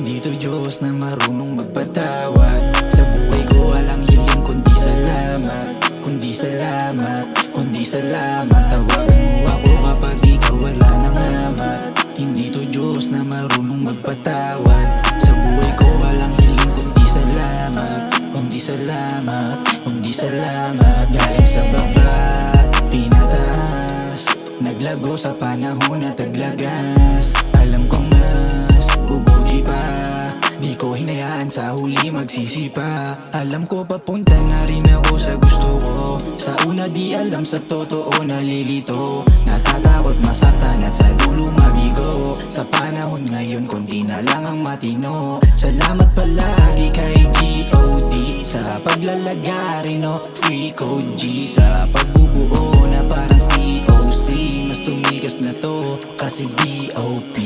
Hindi to Diyos na marunong magpatawad. Sa buhay ko walang hiling kundi salamat. Kundi salamat, kundi salamat. Tawagan mo ako kapag ikaw wala nang amat. Hindi to Diyos na marunong magpatawad. Sa buhay ko walang hiling kundi salamat. Kundi salamat, kundi salamat. Galing sa baba, pinataas, naglago sa panahon na taglagas. Alam kong mas bubuti pa, di ko hinayaan sa huli magsisipa. Alam ko papunta na rin ako sa gusto ko. Sa una di alam, sa totoo nalilito. Natatakot masaktan at sa dulo mabigo. Sa panahon ngayon konti na lang ang matino. Salamat palagi kay G.O.D sa paglalagari, no? Free code G sa pagbubuo na parang COC. Mas tumikas na to kasi D.O.P.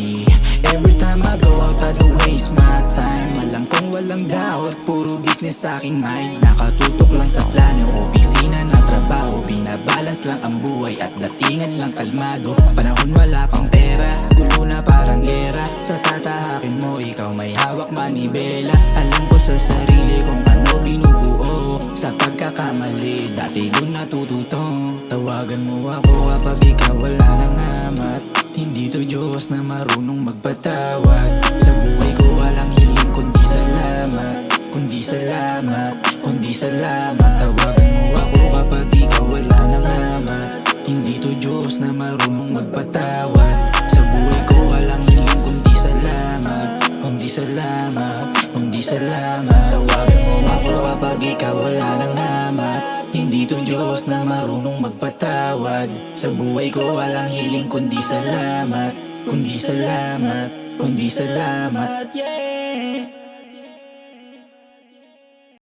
Every time I go out I don't waste my time. Alam kong walang doubt, puro business sa aking mind. Nakatutok lang sa plano, opisina na trabaho. Binabalance lang ang buhay at datingan lang kalmado. Panahon wala pang pera, gulo na parang gera. Sa tatahakin mo ikaw may hawak manibela. Alam ko sa sarili kung ano binubuo. Sa pagkakamali dati doon natututong. Tawagan mo ako kapag ikaw wala nang amat. Hindi to Diyos na marunong magpatawad. Sa buhay ko walang hiling kundi salamat. Kundi salamat, kundi salamat. Tawagan mo ako kapag ikaw wala nang amat. Hindi to Diyos na marunong magpatawad. Sa buhay ko walang hiling kundi salamat. Kundi salamat, kundi salamat. Tawagan mo ako kapag ikaw wala nang amat. Hindi to Diyos na marunong magpatawad. Sa buhay ko walang hiling kundi salamat. Kundi salamat, kundi salamat. Yeah.